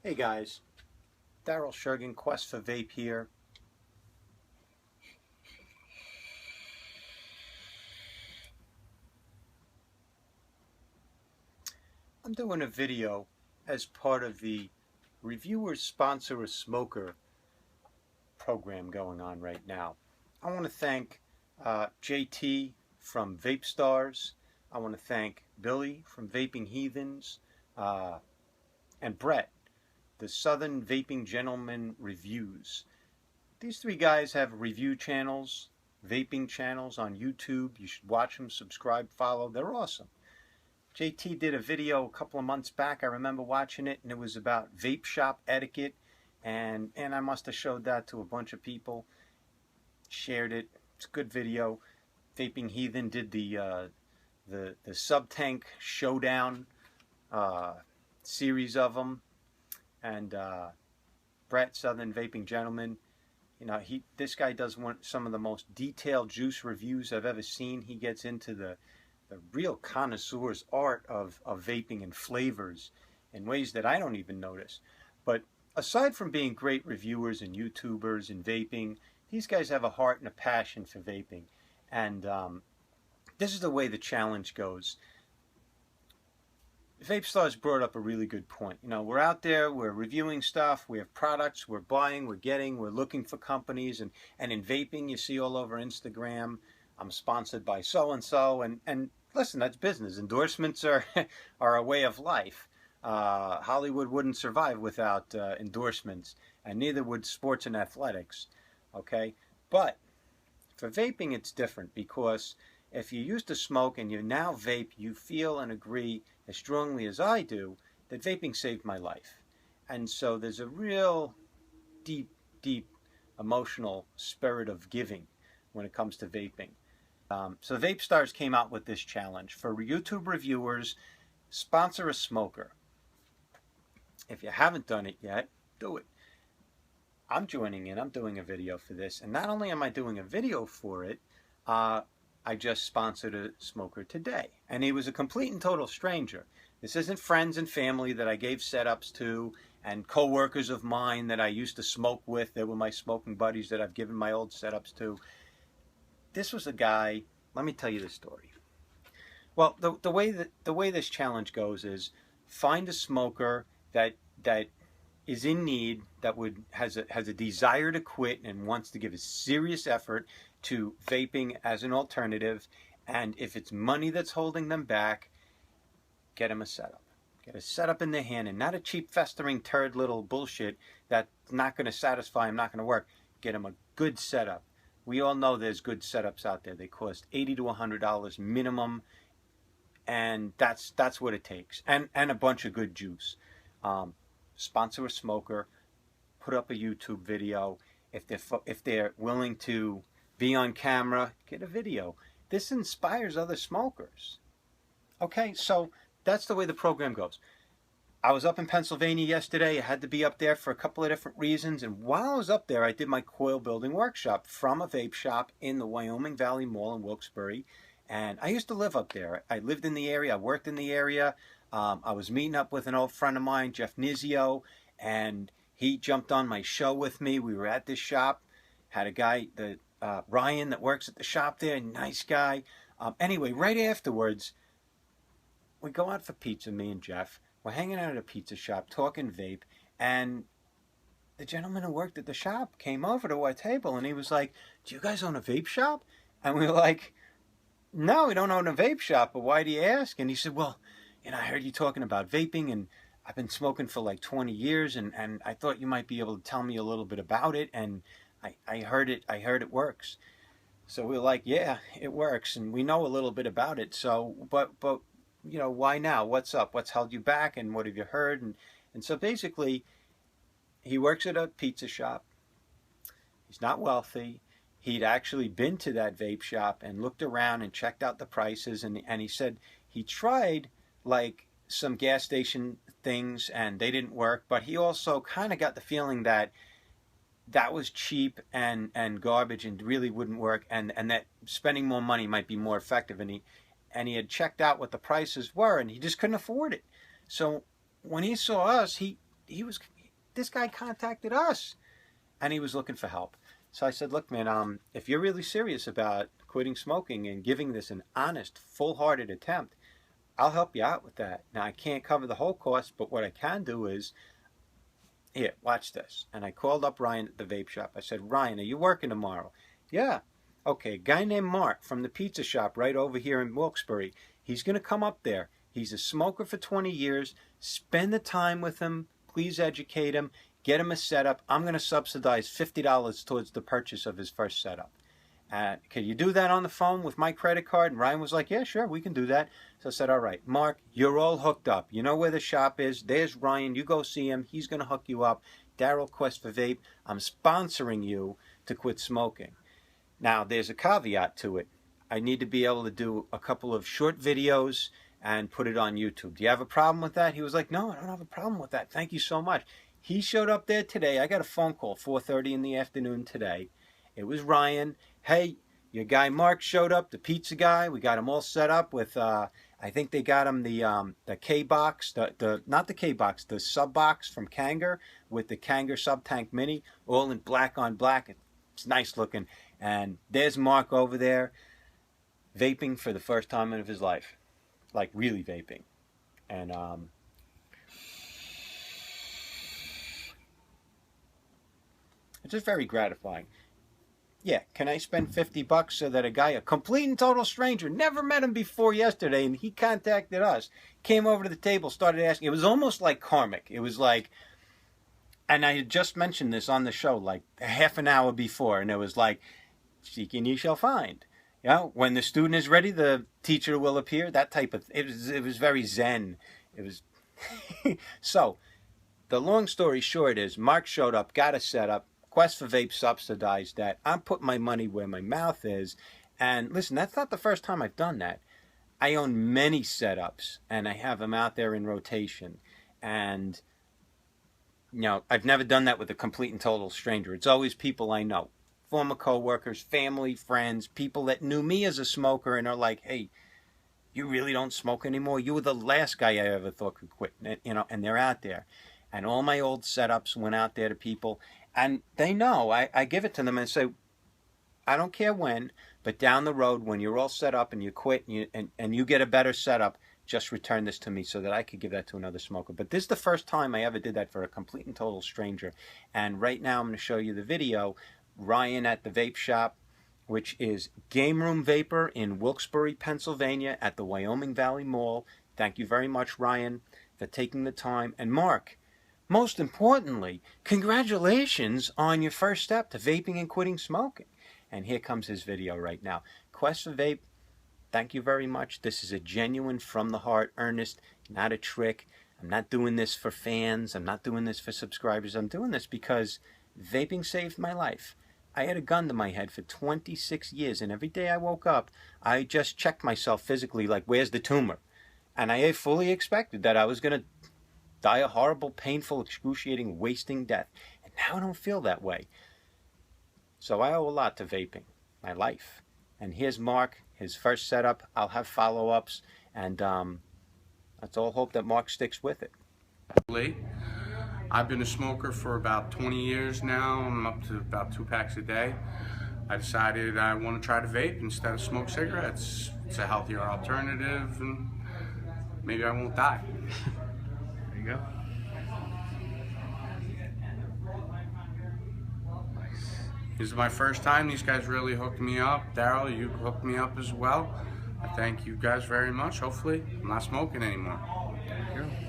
Hey guys, Daryl Shergan, Quest for Vape here. I'm doing a video as part of the Reviewers Sponsor a Smoker program going on right now. I want to thank JT from Vape Stars. I want to thank Billy from Vaping Heathens and Brett, the Southern Vaping Gentleman Reviews. These three guys have review channels, vaping channels on YouTube. You should watch them, subscribe, follow. They're awesome. JT did a video a couple of months back. I remember watching it, and it was about vape shop etiquette. And I must have showed that to a bunch of people. Shared it. It's a good video. Vaping Heathen did the sub-tank showdown series of them. And Brett, Southern Vaping Gentleman, you know, this guy does some of the most detailed juice reviews I've ever seen. He gets into the real connoisseur's art of vaping and flavors in ways that I don't even notice. But aside from being great reviewers and YouTubers and vaping, these guys have a heart and a passion for vaping. And this is the way the challenge goes. Vape Stars brought up a really good point. You know, we're out there, we're reviewing stuff, we have products, we're buying, we're getting, we're looking for companies. And in vaping, you see all over Instagram, I'm sponsored by so-and-so. And listen, that's business. Endorsements are a way of life. Hollywood wouldn't survive without endorsements, and neither would sports and athletics. Okay? But for vaping, it's different, because if you used to smoke and you now vape, you feel and agree as strongly as I do that vaping saved my life. And so there's a real deep, deep emotional spirit of giving when it comes to vaping. So Vape Stars came out with this challenge. For YouTube reviewers, sponsor a smoker. If you haven't done it yet, do it. I'm joining in. I'm doing a video for this. And not only am I doing a video for it, I just sponsored a smoker today. And he was a complete and total stranger. This isn't friends and family that I gave setups to, and co-workers of mine that I used to smoke with. They were my smoking buddies that I've given my old setups to. This was a guy, let me tell you the story. Well, the way this challenge goes is find a smoker that is in need, that has a desire to quit and wants to give a serious effort to vaping as an alternative. And if it's money that's holding them back, get them a setup. Get a setup in their hand, and not a cheap festering turd little bullshit that's not going to satisfy them, not going to work. Get them a good setup. We all know there's good setups out there. They cost $80 to $100 minimum, and that's what it takes. And a bunch of good juice. Sponsor a smoker. Put up a YouTube video. If they're willing to be on camera, get a video. This inspires other smokers. Okay, so that's the way the program goes. I was up in Pennsylvania yesterday. I had to be up there for a couple of different reasons. And while I was up there, I did my coil building workshop from a vape shop in the Wyoming Valley Mall in Wilkes-Barre. And I used to live up there. I lived in the area. I worked in the area. I was meeting up with an old friend of mine, Jeff Nizio, and he jumped on my show with me. We were at this shop. Had a guy, Ryan, that works at the shop there. Nice guy. Anyway, right afterwards, we go out for pizza, me and Jeff. We're hanging out at a pizza shop, talking vape, and the gentleman who worked at the shop came over to our table, and he was like, "Do you guys own a vape shop?" And we were like, "No, we don't own a vape shop, but why do you ask?" And he said, "Well, you know, I heard you talking about vaping, and I've been smoking for like 20 years, and I thought you might be able to tell me a little bit about it, and I heard it works." So we were like, "Yeah, it works, and we know a little bit about it, so, but you know, why now? What's up? What's held you back, and what have you heard?" And so basically, he works at a pizza shop. He's not wealthy. He'd actually been to that vape shop and looked around and checked out the prices, and he said he tried like some gas station things and they didn't work, but he also kind of got the feeling that was cheap and garbage and really wouldn't work, and that spending more money might be more effective. And he had checked out what the prices were, and he just couldn't afford it. So when he saw us, he this guy contacted us. And he was looking for help. So I said, look, man, if you're really serious about quitting smoking and giving this an honest, full-hearted attempt, I'll help you out with that. Now, I can't cover the whole cost, but what I can do is, here, watch this. And I called up Ryan at the vape shop. I said, Ryan, are you working tomorrow? Yeah. Okay, a guy named Mark from the pizza shop right over here in Wilkes-Barre. He's going to come up there. He's a smoker for 20 years. Spend the time with him. Please educate him. Get him a setup. I'm going to subsidize $50 towards the purchase of his first setup. Can you do that on the phone with my credit card? And Ryan was like, yeah, sure, we can do that. So I said, all right, Mark, you're all hooked up. You know where the shop is. There's Ryan. You go see him. He's going to hook you up. Daryl, Quest for Vape. I'm sponsoring you to quit smoking. Now, there's a caveat to it. I need to be able to do a couple of short videos and put it on YouTube. Do you have a problem with that? He was like, no, I don't have a problem with that. Thank you so much. He showed up there today. I got a phone call 4:30 in the afternoon today. It was Ryan. Hey, your guy Mark showed up, the pizza guy. We got him all set up with, I think they got him the K-Box, not the K-Box, the sub-box from Kanger with the Kanger sub-tank mini, all in black on black. It's nice looking. And there's Mark over there vaping for the first time of his life. Like really vaping. And it's just very gratifying. Yeah, can I spend $50 so that a guy, a complete and total stranger, never met him before yesterday, and he contacted us, came over to the table, started asking. It was almost like karmic. It was like, and I had just mentioned this on the show like a half an hour before, and it was like, seek and ye shall find. You know, when the student is ready, the teacher will appear. That type of, it was very zen. It was, so, the long story short is, Mark showed up, got a setup, Quest for Vape subsidized that. I'm putting my money where my mouth is. And listen, that's not the first time I've done that. I own many setups, and I have them out there in rotation. And, you know, I've never done that with a complete and total stranger. It's always people I know. Former co-workers, family, friends, people that knew me as a smoker and are like, hey, you really don't smoke anymore? You were the last guy I ever thought could quit. You know, and they're out there. And all my old setups went out there to people. And they know. I give it to them and say, I don't care when, but down the road when you're all set up and you quit and you get a better setup, just return this to me so that I could give that to another smoker. But this is the first time I ever did that for a complete and total stranger. And right now I'm going to show you the video. Ryan at the vape shop, which is Game Room Vapor in Wilkes-Barre, Pennsylvania at the Wyoming Valley Mall. Thank you very much, Ryan, for taking the time. And Mark, most importantly, congratulations on your first step to vaping and quitting smoking. And here comes his video right now. Quest for Vape, thank you very much. This is a genuine, from the heart, earnest, not a trick. I'm not doing this for fans. I'm not doing this for subscribers. I'm doing this because vaping saved my life. I had a gun to my head for 26 years, and every day I woke up, I just checked myself physically, like, where's the tumor? And I fully expected that I was going to die a horrible, painful, excruciating, wasting death. And now I don't feel that way. So I owe a lot to vaping, my life. And here's Mark, his first setup. I'll have follow-ups, and let's all hope that Mark sticks with it. I've been a smoker for about 20 years now. I'm up to about 2 packs a day. I decided I want to try to vape instead of smoke cigarettes. It's a healthier alternative, and maybe I won't die. There you go. This is my first time. These guys really hooked me up. Daryl, you hooked me up as well. I thank you guys very much. Hopefully, I'm not smoking anymore. There you go.